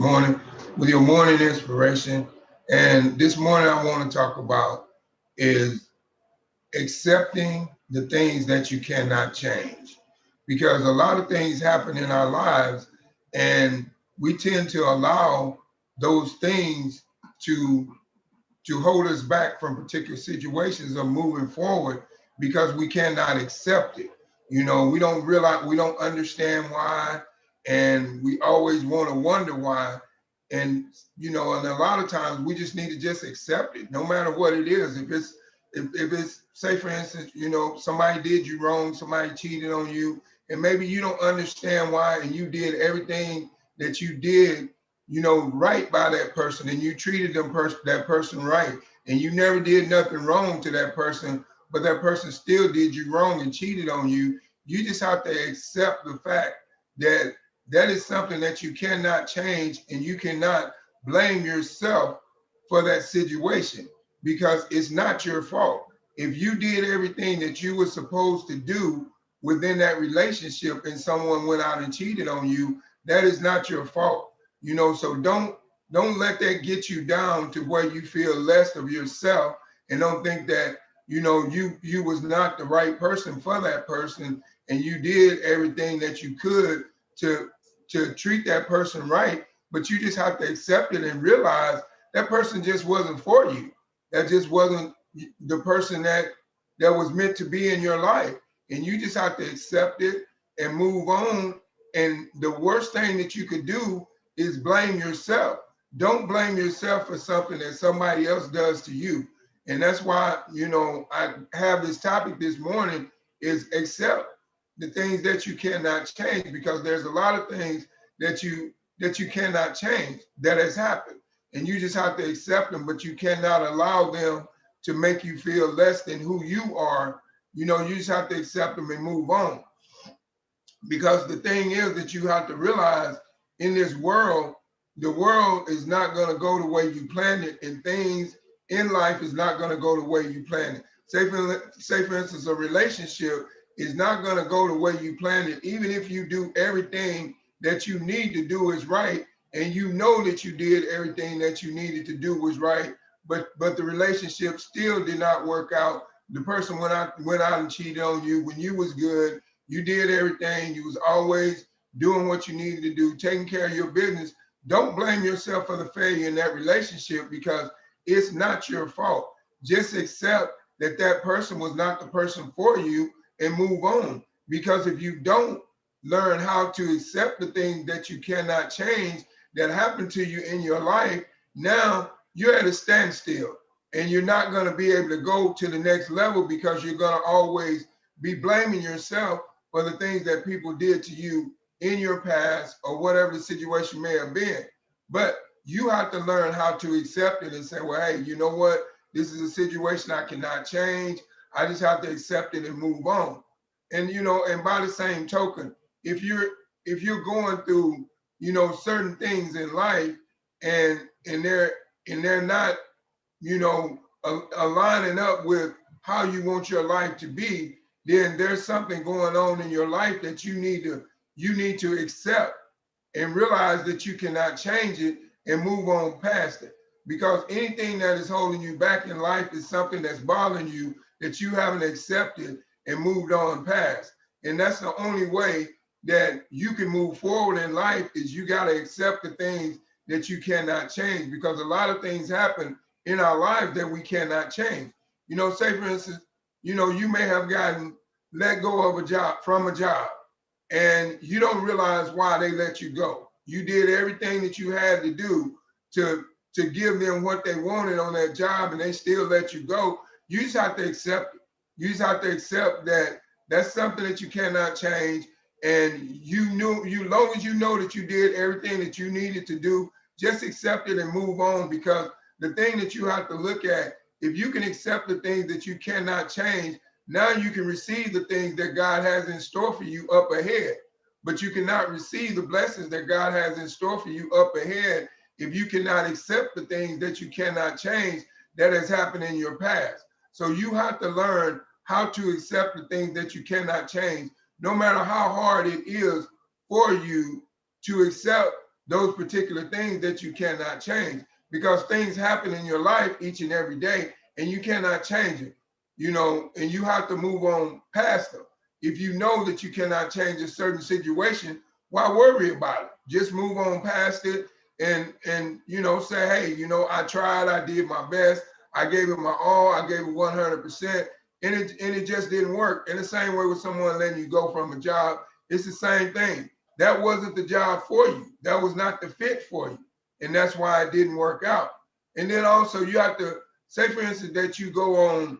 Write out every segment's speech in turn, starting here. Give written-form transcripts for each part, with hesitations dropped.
morning with your morning inspiration. And this morning, I want to talk about is accepting the things that you cannot change. Because a lot of things happen in our lives, and we tend to allow those things to hold us back from particular situations of moving forward because we cannot accept it. We don't realize, we don't understand why, and we always want to wonder why. And and a lot of times we just need to just accept it, no matter what it is. If it's, say for instance, somebody did you wrong, somebody cheated on you, and maybe you don't understand why, and you did everything that you did right by that person, and you treated that person right, and you never did nothing wrong to that person, but that person still did you wrong and cheated on you. You just have to accept the fact that that is something that you cannot change, and you cannot blame yourself for that situation because it's not your fault. If you did everything that you were supposed to do within that relationship and someone went out and cheated on you, that is not your fault. So don't let that get you down to where you feel less of yourself, and don't think that you was not the right person for that person, and you did everything that you could to treat that person right. But you just have to accept it and realize that person just wasn't for you. That just wasn't the person that was meant to be in your life. And you just have to accept it and move on. And the worst thing that you could do is blame yourself. Don't blame yourself for something that somebody else does to you. And that's why, I have this topic this morning is accept the things that you cannot change, because there's a lot of things that you cannot change that has happened. And you just have to accept them, but you cannot allow them to make you feel less than who you are. You just have to accept them and move on. Because the thing is that you have to realize in this world, the world is not going to go the way you planned it, and things in life is not going to go the way you planned it. Say for instance, a relationship is not going to go the way you planned it, even if you do everything that you need to do is right, and you know that you did everything that you needed to do was right, but the relationship still did not work out. The person went out and cheated on you when you was good. You did everything. You was always doing what you needed to do, taking care of your business. Don't blame yourself for the failure in that relationship because it's not your fault. Just accept that that person was not the person for you and move on. Because if you don't learn how to accept the things that you cannot change that happened to you in your life, now you're at a standstill, and you're not going to be able to go to the next level because you're going to always be blaming yourself for the things that people did to you in your past or whatever the situation may have been. But you have to learn how to accept it and say, well, hey, you know what? This is a situation I cannot change. I just have to accept it and move on. And and by the same token, if you're going through, certain things in life, and they're not, aligning up with how you want your life to be, then there's something going on in your life that you need to accept and realize that you cannot change it and move on past it. Because anything that is holding you back in life is something that's bothering you that you haven't accepted and moved on past. And that's the only way that you can move forward in life, is you got to accept the things that you cannot change, because a lot of things happen in our lives that we cannot change. Say for instance, you may have gotten let go of a job from a job, and you don't realize why they let you go. You did everything that you had to do to give them what they wanted on that job, and they still let you go. You just have to accept it. You just have to accept that that's something that you cannot change. And long as you know that you did everything that you needed to do, just accept it and move on. Because the thing that you have to look at, if you can accept the things that you cannot change, now you can receive the things that God has in store for you up ahead. But you cannot receive the blessings that God has in store for you up ahead if you cannot accept the things that you cannot change that has happened in your past. So you have to learn how to accept the things that you cannot change, no matter how hard it is for you to accept those particular things that you cannot change, because things happen in your life each and every day and you cannot change it, and you have to move on past them. If you know that you cannot change a certain situation, why worry about it? Just move on past it, and say, hey, I tried, I did my best, I gave it my all, I gave it 100%, and it just didn't work. In the same way with someone letting you go from a job, it's the same thing. That wasn't the job for you. That was not the fit for you. And that's why it didn't work out. And then also you have to say, for instance, that you go on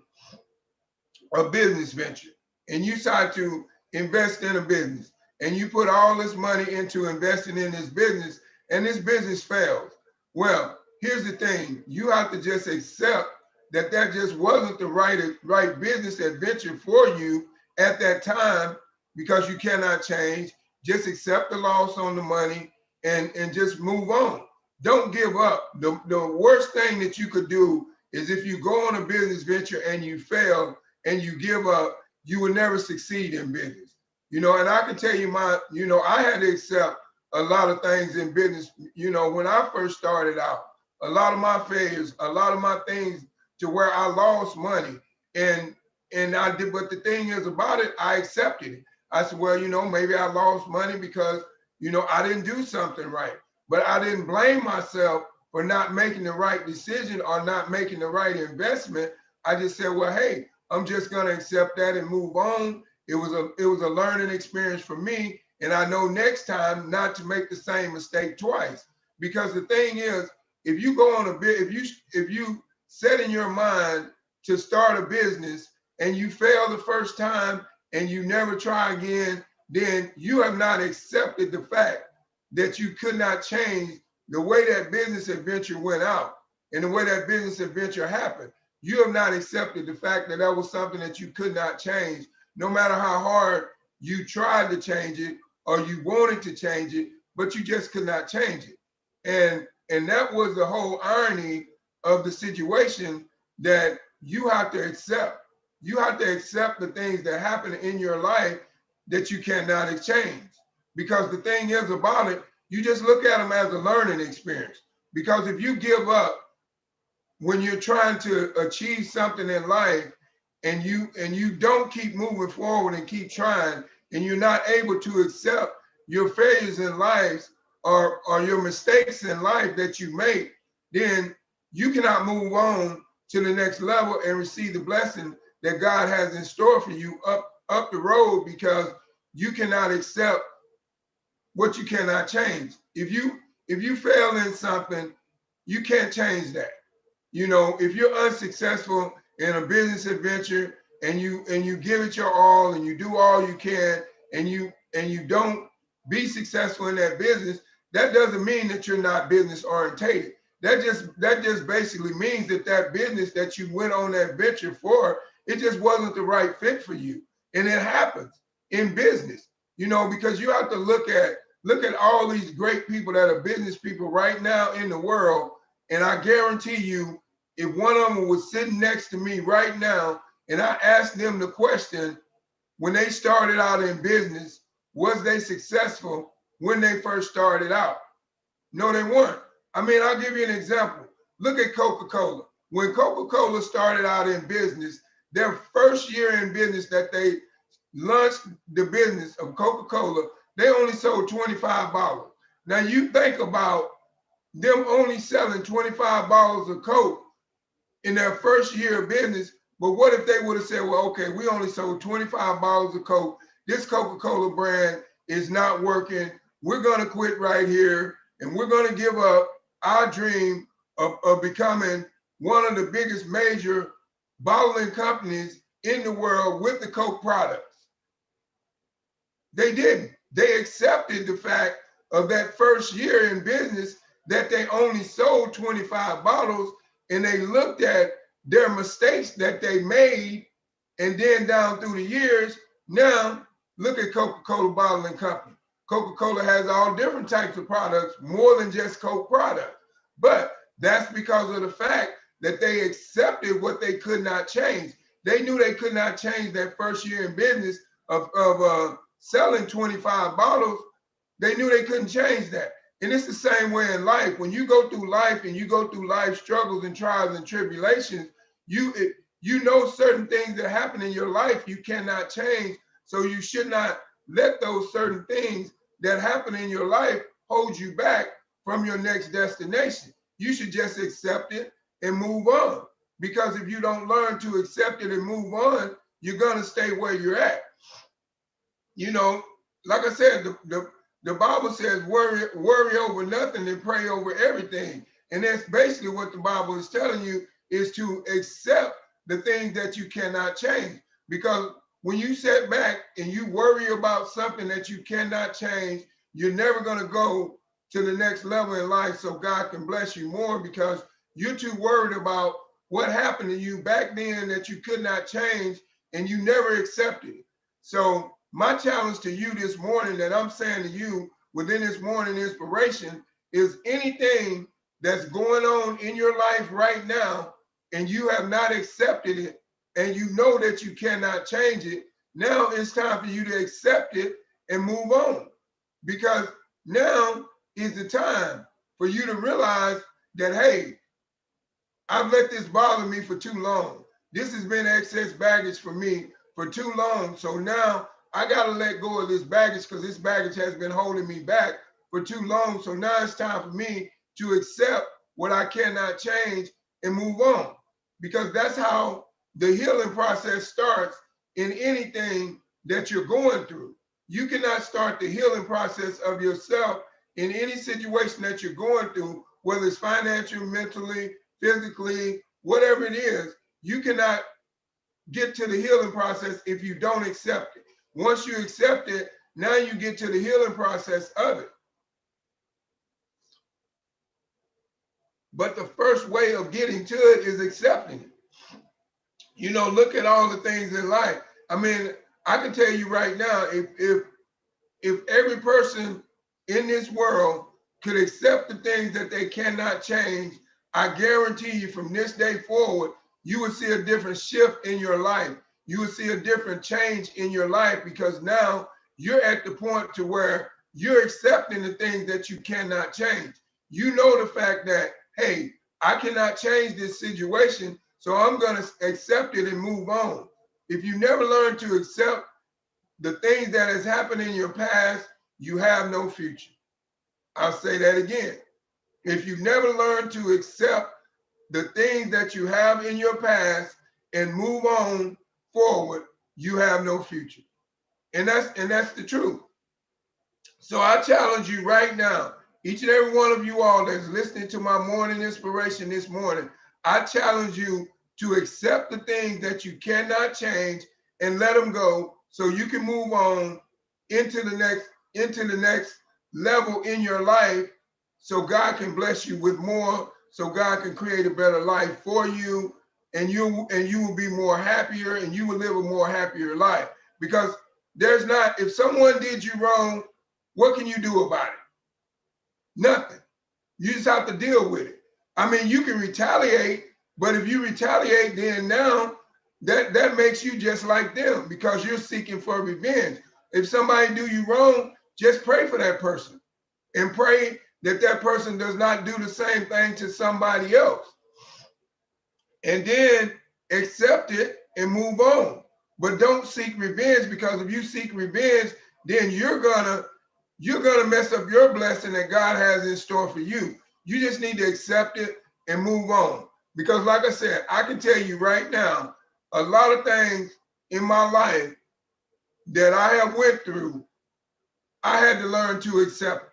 a business venture and you decide to invest in a business and you put all this money into investing in this business and this business fails. Well, here's the thing. You have to just accept that that just wasn't the right business adventure for you at that time, because you cannot change. Just accept the loss on the money and just move on. Don't give up. The worst thing that you could do is if you go on a business venture and you fail and you give up, you will never succeed in business. And I can tell you I had to accept a lot of things in business. When I first started out, a lot of my failures, a lot of my things to where I lost money. And I did, but the thing is about it, I accepted it. I said, well, maybe I lost money because, I didn't do something right. But I didn't blame myself for not making the right decision or not making the right investment. I just said, well, hey, I'm just gonna accept that and move on. It was a learning experience for me, and I know next time not to make the same mistake twice. Because the thing is, if you go on a bit, if you set in your mind to start a business and you fail the first time and you never try again, then you have not accepted the fact that you could not change the way that business adventure went out and the way that business adventure happened. You have not accepted the fact that that was something that you could not change, no matter how hard you tried to change it or you wanted to change it, but you just could not change it. And that was the whole irony of the situation, that you have to accept. You have to accept the things that happen in your life that you cannot exchange. Because the thing is about it, you just look at them as a learning experience. Because if you give up when you're trying to achieve something in life, and you don't keep moving forward and keep trying, and you're not able to accept your failures in life, or your mistakes in life that you make, then you cannot move on to the next level and receive the blessing that God has in store for you up the road, because you cannot accept what you cannot change. If you fail in something, you can't change that. If you're unsuccessful in a business adventure and you give it your all and you do all you can, and you don't be successful in that business, that doesn't mean that you're not business orientated. That just basically means that that business that you went on that venture for, it just wasn't the right fit for you. And it happens in business, because you have to look at all these great people that are business people right now in the world. And I guarantee you, if one of them was sitting next to me right now and I asked them the question, when they started out in business, was they successful when they first started out? No, they weren't. I mean, I'll give you an example. Look at Coca-Cola. When Coca-Cola started out in business, their first year in business that they launched the business of Coca-Cola, they only sold 25 bottles. Now you think about them only selling 25 bottles of Coke in their first year of business. But what if they would have said, well, okay, we only sold 25 bottles of Coke. This Coca-Cola brand is not working. We're going to quit right here, and we're going to give up our dream of becoming one of the biggest major bottling companies in the world with the Coke products. They didn't. They accepted the fact of that first year in business that they only sold 25 bottles, and they looked at their mistakes that they made, and then down through the years, now look at Coca-Cola Bottling Company. Coca-Cola has all different types of products, more than just Coke products. But that's because of the fact that they accepted what they could not change. They knew they could not change that first year in business of selling 25 bottles. They knew they couldn't change that. And it's the same way in life. When you go through life and you go through life struggles and trials and tribulations, you know certain things that happen in your life you cannot change. So you should not let those certain things that happen in your life hold you back from your next destination. You should just accept it and move on. Because if you don't learn to accept it and move on, you're gonna stay where you're at. You know, like I said, the Bible says worry over nothing and pray over everything. And that's basically what the Bible is telling you, is to accept the things that you cannot change. Because when you sit back and you worry about something that you cannot change, you're never going to go to the next level in life so God can bless you more, because you're too worried about what happened to you back then that you could not change and you never accepted it. So my challenge to you this morning, that I'm saying to you within this morning inspiration, is anything that's going on in your life right now and you have not accepted it and you know that you cannot change it, now it's time for you to accept it and move on. Because now is the time for you to realize that, hey, I've let this bother me for too long. This has been excess baggage for me for too long. So now I got to let go of this baggage, because this baggage has been holding me back for too long. So now it's time for me to accept what I cannot change and move on. Because that's how the healing process starts in anything that you're going through. You cannot start the healing process of yourself in any situation that you're going through, whether it's financial, mentally, physically, whatever it is. You cannot get to the healing process if you don't accept it. Once you accept it, now you get to the healing process of it. But the first way of getting to it is accepting it. You know, look at all the things in life. I mean, I can tell you right now, if every person in this world could accept the things that they cannot change, I guarantee you from this day forward, you would see a different shift in your life. You would see a different change in your life, because now you're at the point to where you're accepting the things that you cannot change. You know the fact that, hey, I cannot change this situation, so I'm going to accept it and move on. If you never learn to accept the things that has happened in your past, you have no future. I'll say that again. If you never learn to accept the things that you have in your past and move on forward, you have no future. And that's the truth. So I challenge you right now, each and every one of you all that's listening to my morning inspiration this morning, I challenge you to accept the things that you cannot change and let them go, so you can move on into the next level in your life, so God can bless you with more, so God can create a better life for you, and you will be more happier, and you will live a more happier life. Because there's not, if someone did you wrong, what can you do about it? Nothing. You just have to deal with it. I mean, you can retaliate, but if you retaliate, then now that makes you just like them, because you're seeking for revenge. If somebody do you wrong, just pray for that person and pray that that person does not do the same thing to somebody else. And then accept it and move on. But don't seek revenge, because if you seek revenge, then you're gonna mess up your blessing that God has in store for you. You just need to accept it and move on. Because like I said, I can tell you right now, a lot of things in my life that I have went through, I had to learn to accept.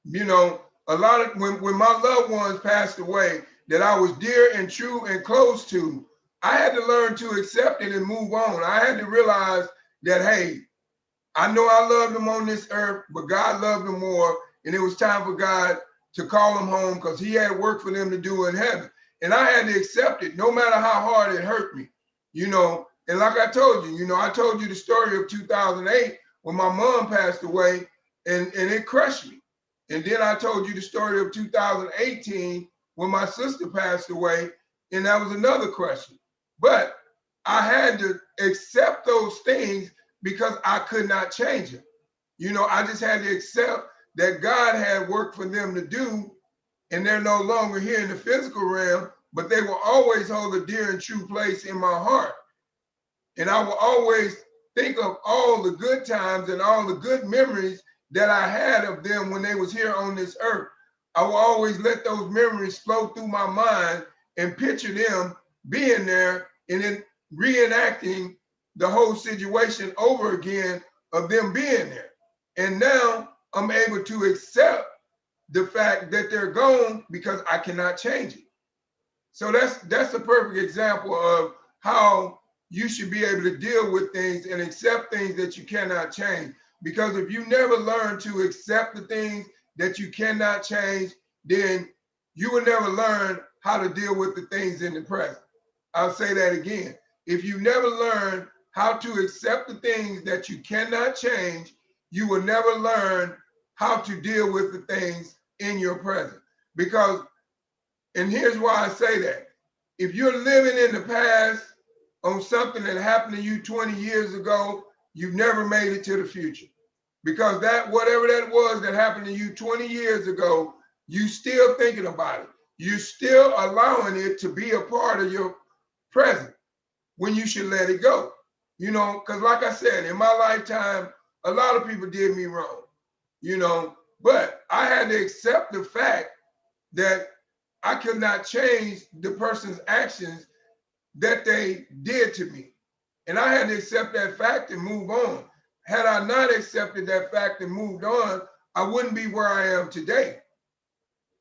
You know, a lot of when my loved ones passed away that I was dear and true and close to, I had to learn to accept it and move on. I had to realize that, hey, I know I loved them on this earth, but God loved them more. And it was time for God to call them home, because he had work for them to do in heaven. And I had to accept it, no matter how hard it hurt me, you know. And like I told you, I told you the story of 2008 when my mom passed away, and it crushed me. And then I told you the story of 2018 when my sister passed away, and that was another question. But I had to accept those things because I could not change it. I just had to accept that God had work for them to do, and they're no longer here in the physical realm, but they will always hold a dear and true place in my heart. And I will always think of all the good times and all the good memories that I had of them when they was here on this earth. I will always let those memories flow through my mind and picture them being there and then reenacting the whole situation over again of them being there. And now I'm able to accept the fact that they're gone because I cannot change it. So that's a perfect example of how you should be able to deal with things and accept things that you cannot change. Because if you never learn to accept the things that you cannot change, then you will never learn how to deal with the things in the present. I'll say that again. If you never learn how to accept the things that you cannot change, you will never learn how to deal with the things in your present. Because, and here's why I say that. If you're living in the past on something that happened to you 20 years ago, you've never made it to the future. Because that, whatever that was that happened to you 20 years ago, you still thinking about it. You're still allowing it to be a part of your present when you should let it go. You know, because like I said, in my lifetime, a lot of people did me wrong, you know, but I had to accept the fact that I could not change the person's actions that they did to me. And I had to accept that fact and move on. Had I not accepted that fact and moved on, I wouldn't be where I am today.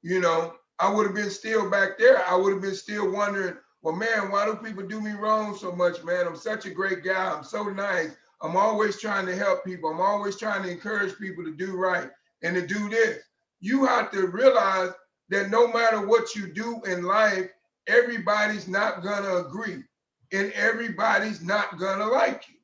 You know, I would have been still back there. I would have been still wondering, well, man, why do people do me wrong so much, man? I'm such a great guy. I'm so nice. I'm always trying to help people. I'm always trying to encourage people to do right and to do this. You have to realize that no matter what you do in life, everybody's not going to agree and everybody's not going to like you.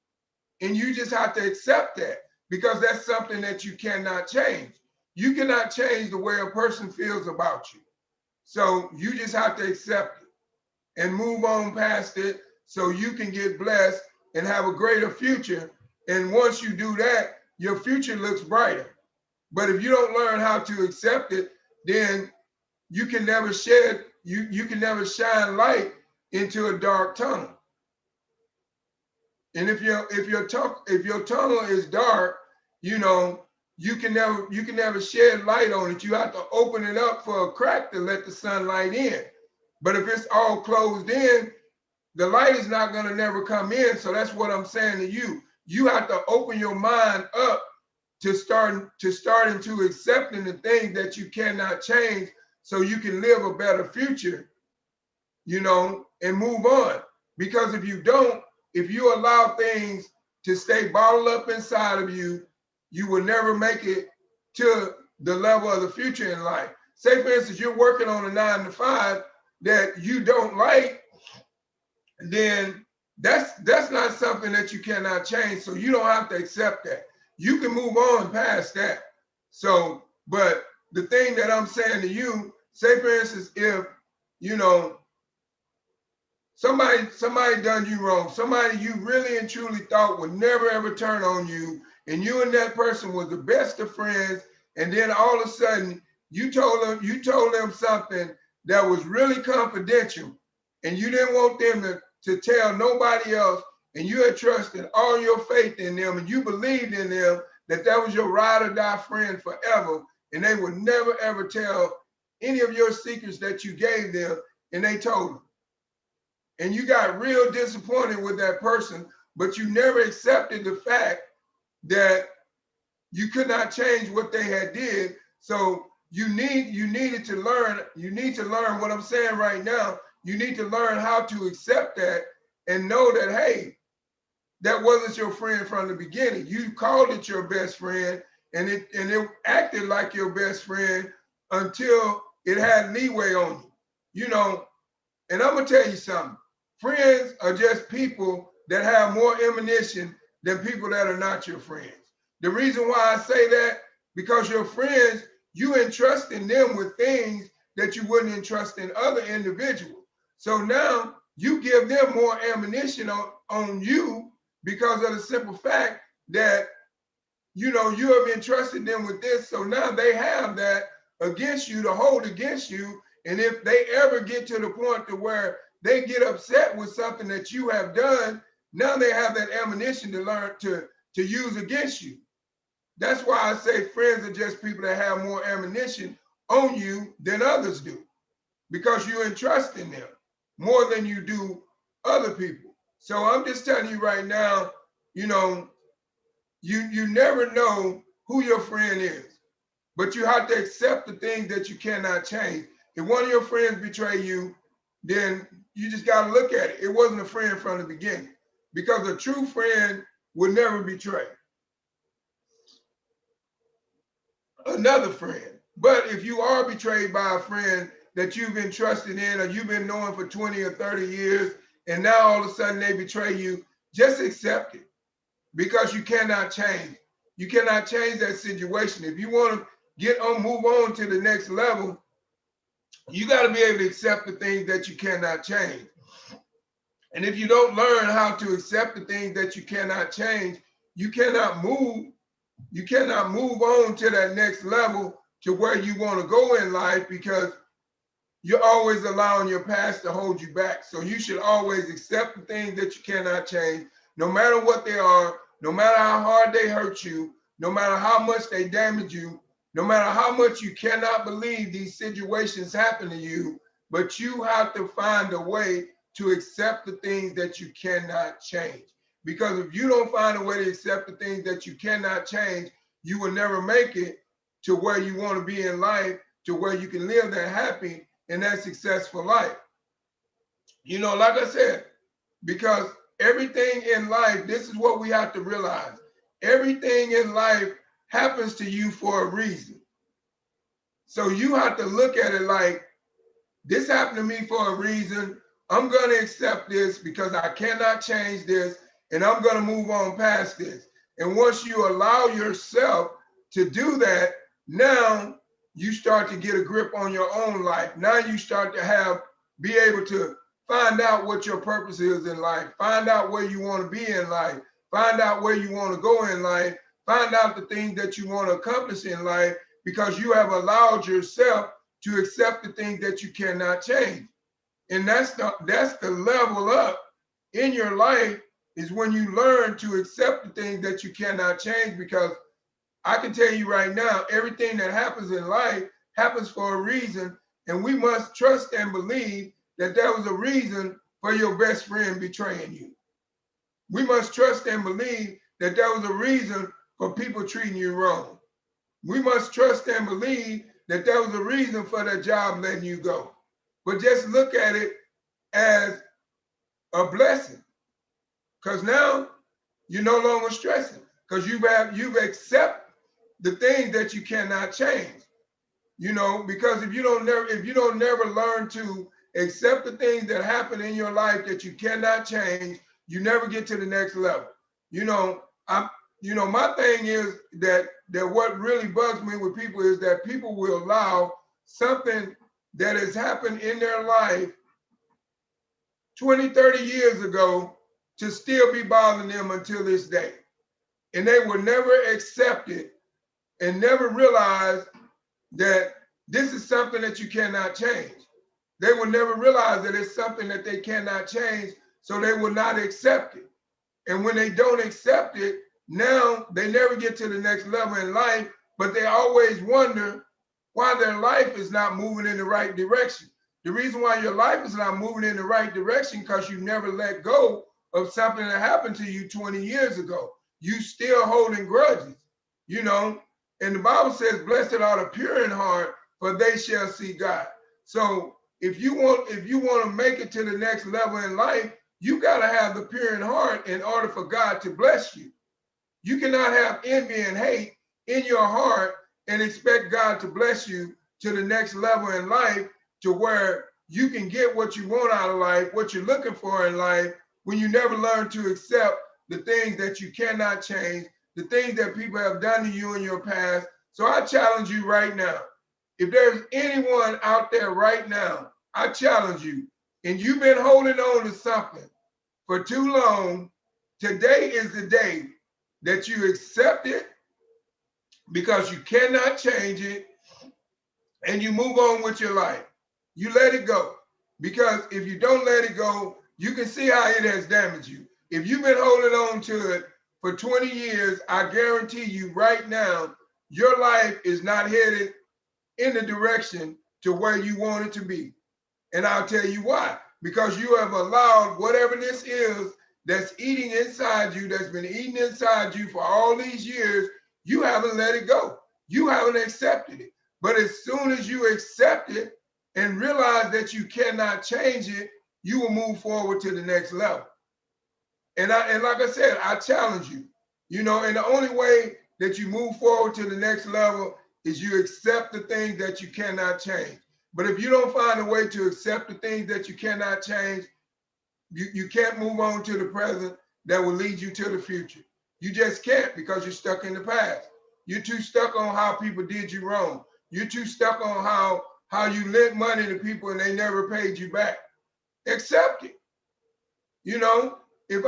And you just have to accept that because that's something that you cannot change. You cannot change the way a person feels about you. So you just have to accept it and move on past it so you can get blessed and have a greater future. And once you do that, your future looks brighter. But if you don't learn how to accept it, then you can never you can never shine light into a dark tunnel. And if your tunnel is dark, you know, you can never shed light on it. You have to open it up for a crack to let the sunlight in. But if it's all closed in, the light is not going to never come in. So that's what I'm saying to you. You have to open your mind up to starting to accepting the things that you cannot change so you can live a better future, you know, and move on. Because if you don't, if you allow things to stay bottled up inside of you, you will never make it to the level of the future in life. Say, for instance, you're working on a 9 to 5 that you don't like, then that's not something that you cannot change. So you don't have to accept that. You can move on past that. So, but the thing that I'm saying to you, say for instance, if, you know, somebody done you wrong, somebody you really and truly thought would never ever turn on you, and you and that person was the best of friends, and then all of a sudden you told them something that was really confidential, and you didn't want them to tell nobody else, and you had trusted all your faith in them, and you believed in them that was your ride or die friend forever, and they would never ever tell any of your secrets that you gave them, and they told them. And you got real disappointed with that person, but you never accepted the fact that you could not change what they had did. So you needed to learn, what I'm saying right now. You need to learn how to accept that and know that, hey, that wasn't your friend from the beginning. You called it your best friend, and it acted like your best friend until it had leeway on you. You know, and I'm gonna tell you something. Friends are just people that have more ammunition than people that are not your friends. The reason why I say that, because your friends, you entrust in them with things that you wouldn't entrust in other individuals. So now you give them more ammunition on you because of the simple fact that you know, you have entrusted them with this, so now they have that against you to hold against you. And if they ever get to the point to where they get upset with something that you have done, now they have that ammunition to learn to use against you. That's why I say friends are just people that have more ammunition on you than others do, because you entrust in them more than you do other people. So I'm just telling you right now, you know, you never know who your friend is, but you have to accept the things that you cannot change. If one of your friends betray you, then you just got to look at it. It wasn't a friend from the beginning, because a true friend would never betray another friend. But if you are betrayed by a friend that you've been trusted in, or you've been knowing for 20 or 30 years, and now all of a sudden they betray you, just accept it, because you cannot change. You cannot change that situation. If you want to move on to the next level, you got to be able to accept the things that you cannot change. And if you don't learn how to accept the things that you cannot change, you cannot move. You cannot move on to that next level to where you want to go in life, because you're always allowing your past to hold you back. So you should always accept the things that you cannot change, no matter what they are, no matter how hard they hurt you, no matter how much they damage you, no matter how much you cannot believe these situations happen to you, but you have to find a way to accept the things that you cannot change. Because if you don't find a way to accept the things that you cannot change, you will never make it to where you want to be in life, to where you can live that happy and that successful life. You know, like I said, because everything in life, this is what we have to realize. Everything in life happens to you for a reason. So you have to look at it like, this happened to me for a reason. I'm going to accept this because I cannot change this, and I'm going to move on past this. And once you allow yourself to do that, now you start to get a grip on your own life. Now you start to be able to find out what your purpose is in life, find out where you want to be in life, find out where you want to go in life, find out the things that you want to accomplish in life, because you have allowed yourself to accept the things that you cannot change. And that's the level up in your life, is when you learn to accept the things that you cannot change. Because I can tell you right now, everything that happens in life happens for a reason, and we must trust and believe that there was a reason for your best friend betraying you. We must trust and believe that there was a reason for people treating you wrong. We must trust and believe that there was a reason for that job letting you go. But just look at it as a blessing, because now you're no longer stressing, because you've accepted the things that you cannot change. You know, because if you don't never learn to accept the things that happen in your life that you cannot change, you never get to the next level. You know, my thing is that what really bugs me with people is that people will allow something that has happened in their life 20, 30 years ago to still be bothering them until this day. And they will never accept it and never realize that this is something that you cannot change. They will never realize that it's something that they cannot change, so they will not accept it. And when they don't accept it, now they never get to the next level in life, but they always wonder why their life is not moving in the right direction. The reason why your life is not moving in the right direction because you never let go of something that happened to you 20 years ago. You still holding grudges, you know. And the Bible says, blessed are the pure in heart, for they shall see God. So if you want to make it to the next level in life, you got to have the pure in heart in order for God to bless you. You cannot have envy and hate in your heart and expect God to bless you to the next level in life, to where you can get what you want out of life, what you're looking for in life, when you never learn to accept the things that you cannot change, the things that people have done to you in your past. So I challenge you right now. If there's anyone out there right now, I challenge you, and you've been holding on to something for too long, today is the day that you accept it because you cannot change it, and you move on with your life. You let it go. Because if you don't let it go, you can see how it has damaged you. If you've been holding on to it for 20 years, I guarantee you right now, your life is not headed in the direction to where you want it to be. And I'll tell you why. Because you have allowed whatever this is that's eating inside you, that's been eating inside you for all these years, you haven't let it go. You haven't accepted it. But as soon as you accept it and realize that you cannot change it, you will move forward to the next level. And like I said, I challenge you, and the only way that you move forward to the next level is you accept the things that you cannot change. But if you don't find a way to accept the things that you cannot change, you can't move on to the present that will lead you to the future. You just can't, because you're stuck in the past. You're too stuck on how people did you wrong. You're too stuck on how you lent money to people and they never paid you back. Accept it. If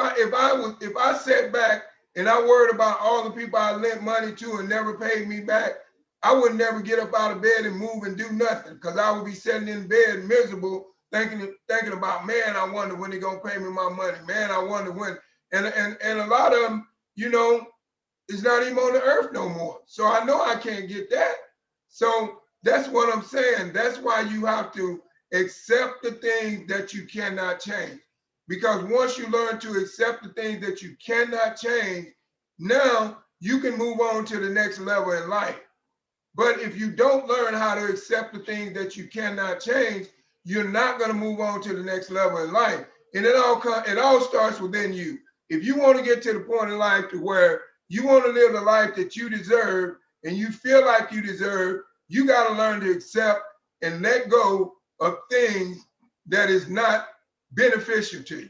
I sat back and I worried about all the people I lent money to and never paid me back, I would never get up out of bed and move and do nothing, because I would be sitting in bed miserable, thinking about, man, I wonder when they're gonna pay me my money. Man, I wonder when. And a lot of them, is not even on the earth no more. So I know I can't get that. So that's what I'm saying. That's why you have to accept the things that you cannot change. Because once you learn to accept the things that you cannot change, now you can move on to the next level in life. But if you don't learn how to accept the things that you cannot change, you're not going to move on to the next level in life. And it all starts within you. If you want to get to the point in life to where you want to live the life that you deserve and you feel like you deserve, you got to learn to accept and let go of things that is not beneficial to you.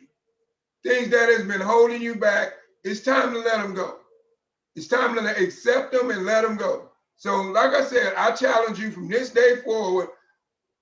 Things that has been holding you back, it's time to let them go. It's time to accept them and let them go. So like I said, I challenge you from this day forward,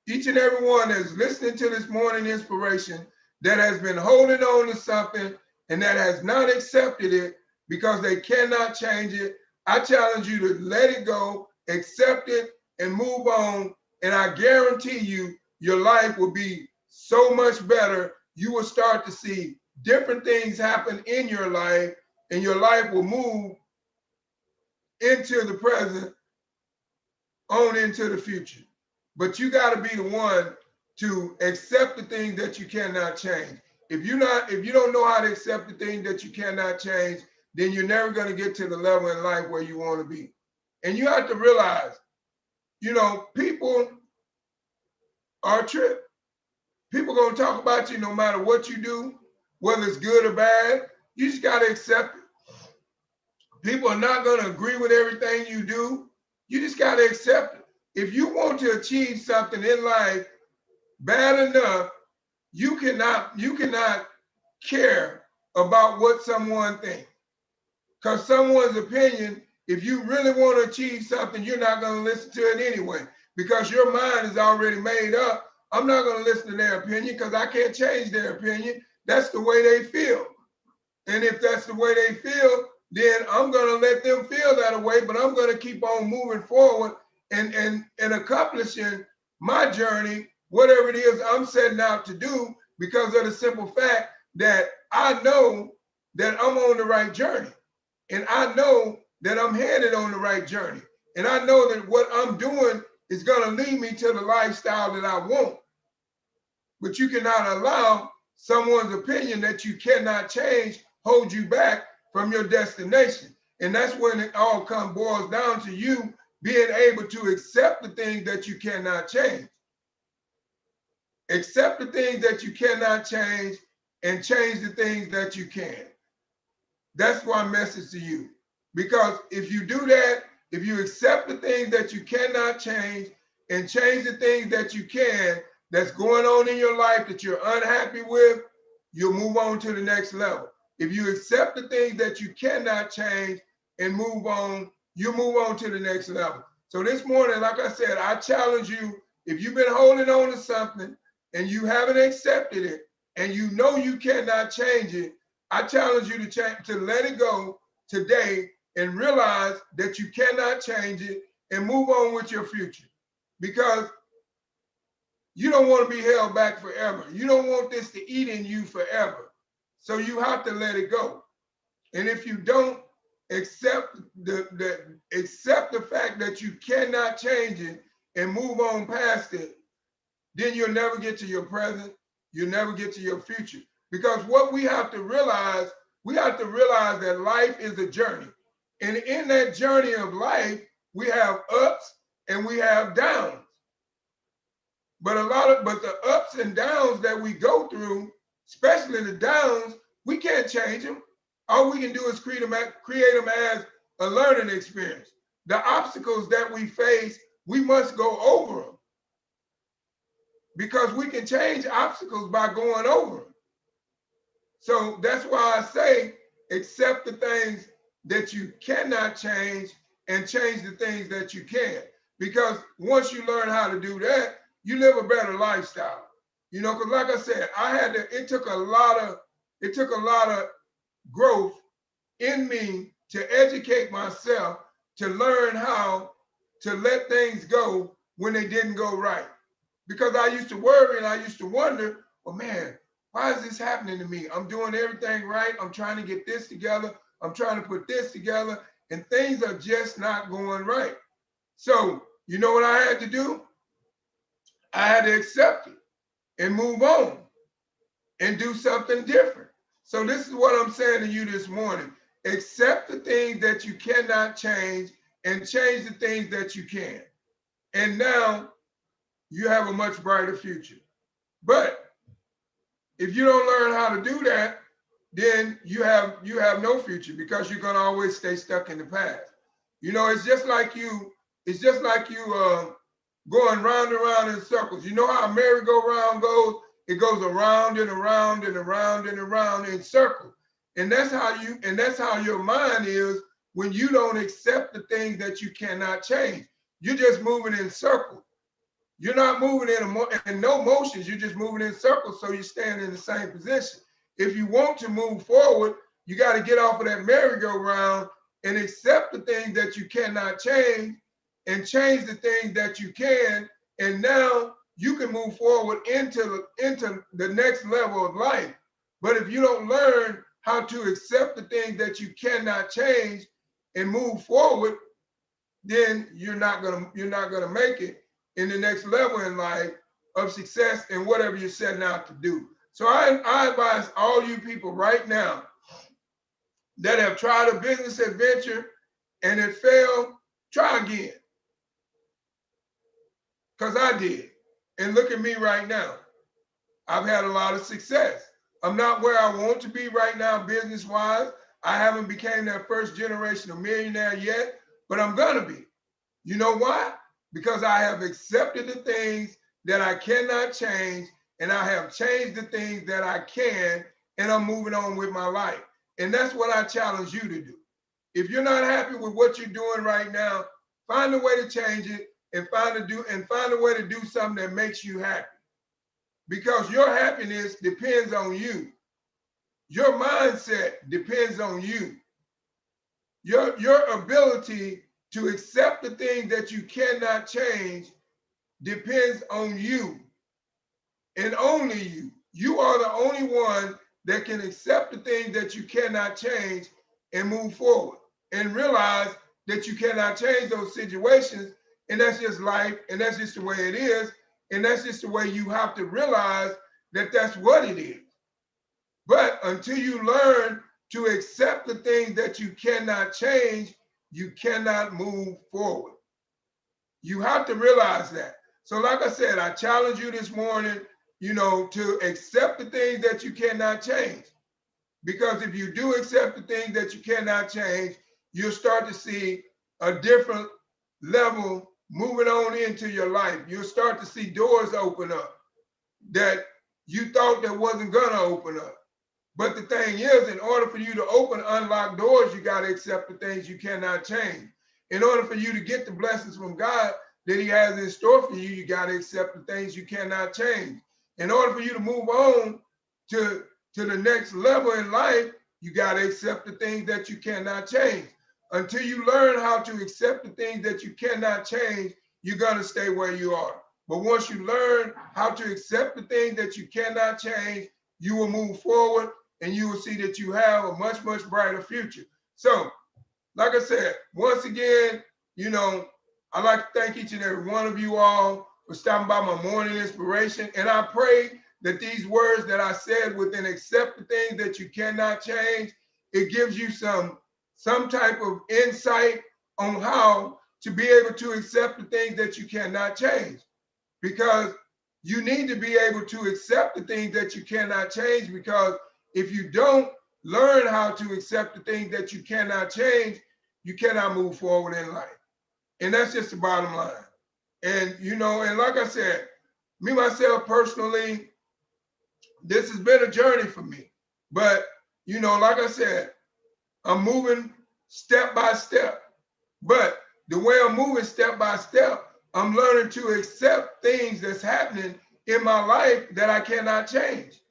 each and every one that's listening to this morning inspiration, that has been holding on to something and that has not accepted it because they cannot change it, I challenge you to let it go, accept it, and move on. And I guarantee you, your life will be so much better. You will start to see different things happen in your life, and your life will move into the present, on into the future. But you got to be the one to accept the things that you cannot change. If you don't know how to accept the things that you cannot change, then you're never going to get to the level in life where you want to be. And you have to realize, people are a trip. People are going to talk about you no matter what you do, whether it's good or bad. You just got to accept it. People are not going to agree with everything you do. You just got to accept it. If you want to achieve something in life bad enough, you cannot care about what someone thinks. Because someone's opinion, if you really want to achieve something, you're not going to listen to it anyway, because your mind is already made up. I'm not going to listen to their opinion because I can't change their opinion. That's the way they feel. And if that's the way they feel, then I'm going to let them feel that way, but I'm going to keep on moving forward and accomplishing my journey, whatever it is I'm setting out to do, because of the simple fact that I know that I'm on the right journey. And I know that I'm headed on the right journey. And I know that what I'm doing is going to lead me to the lifestyle that I want. But you cannot allow someone's opinion that you cannot change hold you back from your destination. And that's when it all boils down to you being able to accept the things that you cannot change. Accept the things that you cannot change and change the things that you can. That's my message to you. Because if you do that, if you accept the things that you cannot change and change the things that you can, that's going on in your life that you're unhappy with, you'll move on to the next level. If you accept the things that you cannot change and move on, you move on to the next level. So this morning, like I said, I challenge you, if you've been holding on to something and you haven't accepted it and you know you cannot change it, I challenge you to let it go today and realize that you cannot change it and move on with your future, because you don't want to be held back forever. You don't want this to eat in you forever. So you have to let it go. And if you don't accept accept the fact that you cannot change it and move on past it, then you'll never get to your present. You'll never get to your future. Because what we have to realize that life is a journey. And in that journey of life, we have ups and we have downs. But the ups and downs that we go through, especially the downs, we can't change them. All we can do is create them as a learning experience. The obstacles that we face, we must go over them, because we can change obstacles by going over them. So that's why I say accept the things that you cannot change and change the things that you can. Because once you learn how to do that, you live a better lifestyle. You know, because like I said, it took a lot of growth in me to educate myself, to learn how to let things go when they didn't go right. Because I used to worry and I used to wonder, well, man, why is this happening to me? I'm doing everything right. I'm trying to get this together. I'm trying to put this together, and things are just not going right. So, you know what I had to do? I had to accept it and move on and do something different. So this is what I'm saying to you this morning. Accept the things that you cannot change and change the things that you can. And now you have a much brighter future. But if you don't learn how to do that, then you have no future, because you're gonna always stay stuck in the past. You know, it's just like you going round and round in circles. You know how a merry-go-round goes? It goes around and around and around and around in circles. And that's how your mind is when you don't accept the things that you cannot change. You're just moving in circles. You're not moving in no motions. You're just moving in circles, so you're staying in the same position. If you want to move forward, you got to get off of that merry-go-round and accept the things that you cannot change and change the things that you can. And now you can move forward into the next level of life. But if you don't learn how to accept the things that you cannot change and move forward, then you're not gonna make it in the next level in life of success in whatever you're setting out to do. So I advise all you people right now that have tried a business adventure and it failed, try again. Because I did. And look at me right now. I've had a lot of success. I'm not where I want to be right now business-wise. I haven't became that first generational millionaire yet, but I'm gonna be. You know why? Because I have accepted the things that I cannot change, and I have changed the things that I can, and I'm moving on with my life. And that's what I challenge you to do. If you're not happy with what you're doing right now, find a way to change it and find a way to do something that makes you happy. Because your happiness depends on you. Your mindset depends on you. Your ability to accept the things that you cannot change depends on you and only you. You are the only one that can accept the things that you cannot change and move forward and realize that you cannot change those situations, and that's just life, and that's just the way it is, and that's just the way you have to realize that that's what it is. But until you learn to accept the things that you cannot change, you cannot move forward. You have to realize that. So like I said, I challenge you this morning, to accept the things that you cannot change. Because if you do accept the things that you cannot change, you'll start to see a different level moving on into your life. You'll start to see doors open up that you thought that wasn't gonna open up. But the thing is, in order for you to open unlocked doors, you got to accept the things you cannot change. In order for you to get the blessings from God that he has in store for you, you got to accept the things you cannot change. In order for you to move on to the next level in life, you got to accept the things that you cannot change. Until you learn how to accept the things that you cannot change, you're going to stay where you are. But once you learn how to accept the things that you cannot change, you will move forward and you will see that you have a much, much brighter future. So, like I said, once again, you know, I'd like to thank each and every one of you all for stopping by my morning inspiration. And I pray that these words that I said within accept the things that you cannot change, it gives you some type of insight on how to be able to accept the things that you cannot change. Because you need to be able to accept the things that you cannot change, because if you don't learn how to accept the things that you cannot change, you cannot move forward in life. And that's just the bottom line. And, you know, and like I said, me, myself personally, this has been a journey for me. But, you know, like I said, I'm moving step by step. But the way I'm moving step by step, I'm learning to accept things that's happening in my life that I cannot change.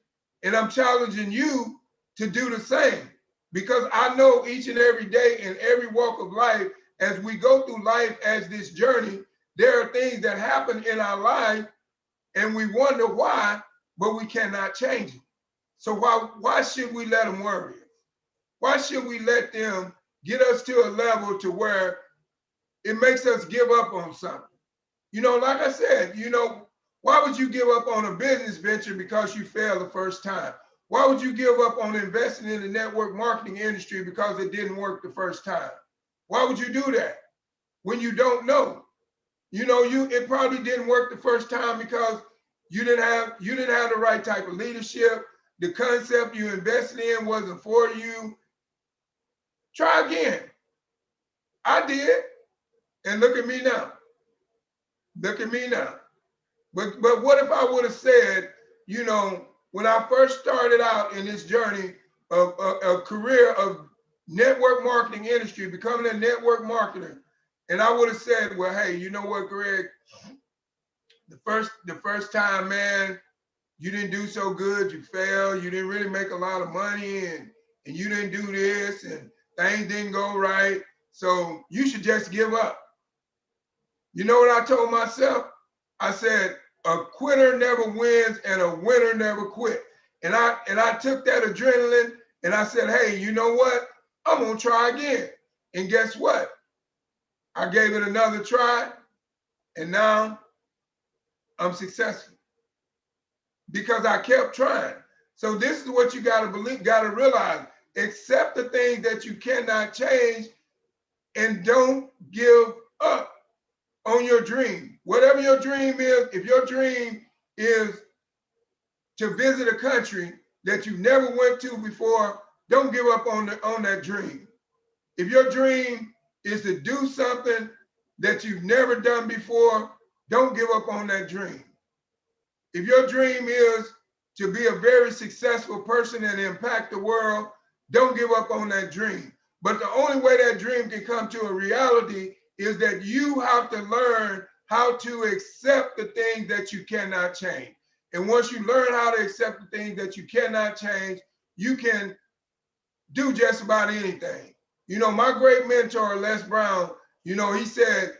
And I'm challenging you to do the same, because I know each and every day in every walk of life, as we go through life as this journey, there are things that happen in our life and we wonder why, but we cannot change it. So why should we let them worry us? Why should we let them get us to a level to where it makes us give up on something? You know, like I said, you know, why would you give up on a business venture because you failed the first time? Why would you give up on investing in the network marketing industry because it didn't work the first time? Why would you do that when you don't know? You know, it probably didn't work the first time because you didn't have the right type of leadership. The concept you invested in wasn't for you. Try again. I did, and look at me now. Look at me now. But what if I would have said, you know, when I first started out in this journey of a career of network marketing industry, becoming a network marketer, and I would have said, well, hey, you know what, Greg, the first time, man, you didn't do so good, you failed, you didn't really make a lot of money, and you didn't do this, and things didn't go right, so you should just give up. You know what I told myself? I said, a quitter never wins and a winner never quit. And I took that adrenaline and I said, hey, you know what? I'm gonna try again. And guess what? I gave it another try, and now I'm successful because I kept trying. So this is what you gotta believe, gotta realize. Accept the things that you cannot change and don't give up on your dream. Whatever your dream is, if your dream is to visit a country that you never went to before, don't give up on that dream. If your dream is to do something that you've never done before, don't give up on that dream. If your dream is to be a very successful person and impact the world, don't give up on that dream. But the only way that dream can come to a reality is that you have to learn how to accept the things that you cannot change. And once you learn how to accept the things that you cannot change, you can do just about anything. You know, my great mentor, Les Brown, you know, he said,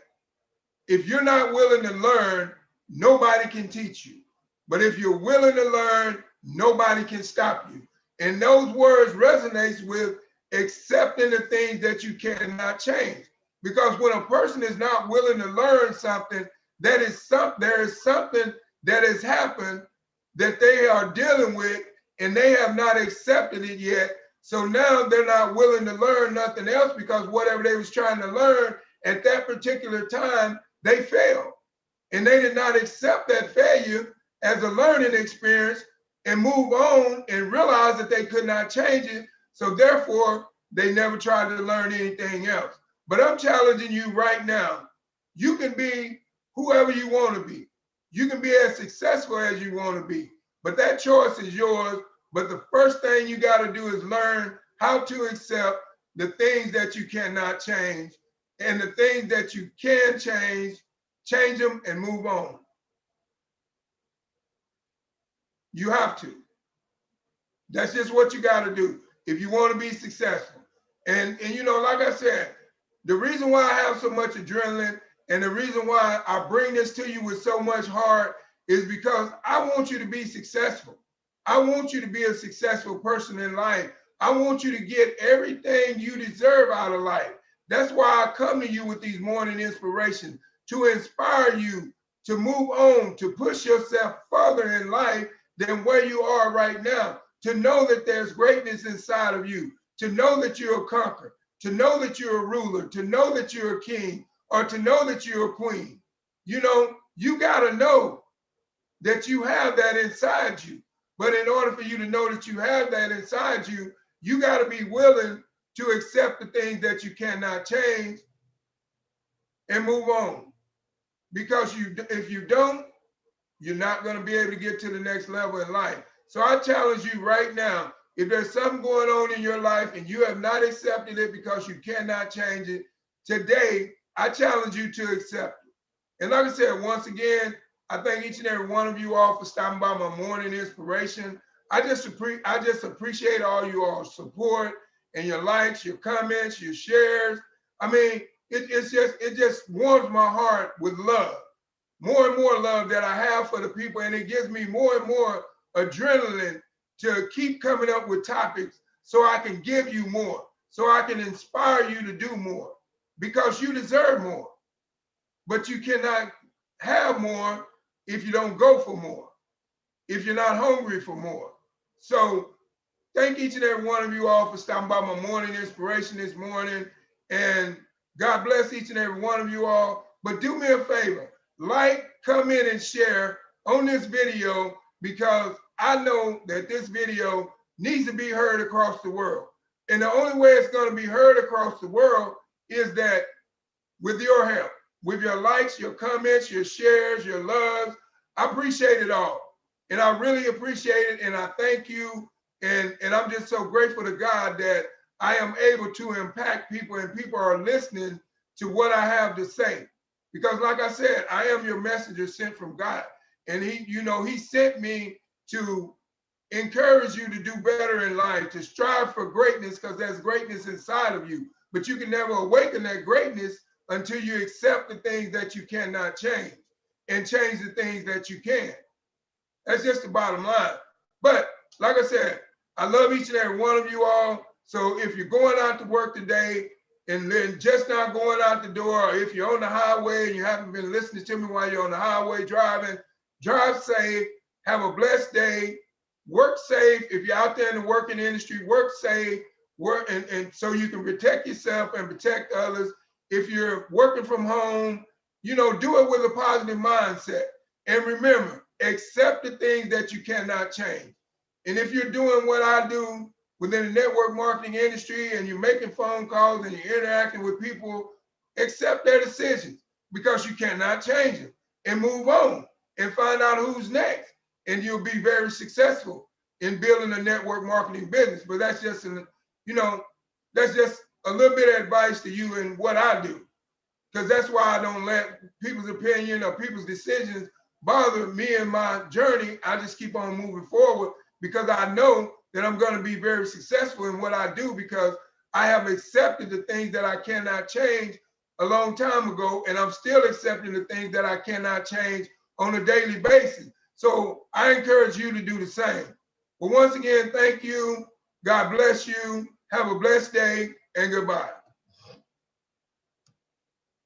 if you're not willing to learn, nobody can teach you. But if you're willing to learn, nobody can stop you. And those words resonates with accepting the things that you cannot change. Because when a person is not willing to learn something, there is something that has happened that they are dealing with and they have not accepted it yet. So now they're not willing to learn nothing else because whatever they was trying to learn at that particular time, they failed. And they did not accept that failure as a learning experience and move on and realize that they could not change it. So therefore, they never tried to learn anything else. But I'm challenging you right now. You can be whoever you want to be. You can be as successful as you want to be. But that choice is yours. But the first thing you got to do is learn how to accept the things that you cannot change, and the things that you can change them and move on. You have to. That's just what you got to do if you want to be successful. And you know, like I said, The reason why I have so much adrenaline and the reason why I bring this to you with so much heart is because I want you to be successful. I want you to be a successful person in life. I want you to get everything you deserve out of life. That's why I come to you with these morning inspirations, to inspire you to move on, to push yourself further in life than where you are right now, to know that there's greatness inside of you, to know that you're a conqueror, to know that you're a ruler, to know that you're a king, or to know that you're a queen. You know, you got to know that you have that inside you. But in order for you to know that you have that inside you, you got to be willing to accept the things that you cannot change and move on. Because if you don't, you're not going to be able to get to the next level in life. So I challenge you right now, if there's something going on in your life and you have not accepted it because you cannot change it, today I challenge you to accept it. And like I said, once again, I thank each and every one of you all for stopping by my morning inspiration. I just appreciate all you all support and your likes, your comments, your shares. I mean, it just warms my heart with love, more and more love that I have for the people, and it gives me more and more adrenaline to keep coming up with topics so I can give you more, so I can inspire you to do more, because you deserve more. But you cannot have more if you don't go for more, if you're not hungry for more. So thank each and every one of you all for stopping by my morning inspiration this morning. And God bless each and every one of you all. But do me a favor, like, comment, and share on this video, because I know that this video needs to be heard across the world. And the only way it's going to be heard across the world is that with your help, with your likes, your comments, your shares, your loves. I appreciate it all. And I really appreciate it. And I thank you. And I'm just so grateful to God that I am able to impact people and people are listening to what I have to say. Because like I said, I am your messenger sent from God. And he sent me to encourage you to do better in life, to strive for greatness, because there's greatness inside of you. But you can never awaken that greatness until you accept the things that you cannot change and change the things that you can. That's just the bottom line. But like I said, I love each and every one of you all. So if you're going out to work today and then just not going out the door, or if you're on the highway and you haven't been listening to me while you're on the highway driving, drive safe, have a blessed day, work safe. If you're out there in the working industry, work safe, work and so you can protect yourself and protect others. If you're working from home, do it with a positive mindset. And remember, accept the things that you cannot change. And if you're doing what I do within the network marketing industry and you're making phone calls and you're interacting with people, accept their decisions, because you cannot change them, and move on and find out who's next. And you'll be very successful in building a network marketing business. But that's just a little bit of advice to you in what I do, because that's why I don't let people's opinion or people's decisions bother me in my journey. I just keep on moving forward, because I know that I'm going to be very successful in what I do, because I have accepted the things that I cannot change a long time ago, and I'm still accepting the things that I cannot change on a daily basis. So I encourage you to do the same. But once again, thank you. God bless you. Have a blessed day, and goodbye.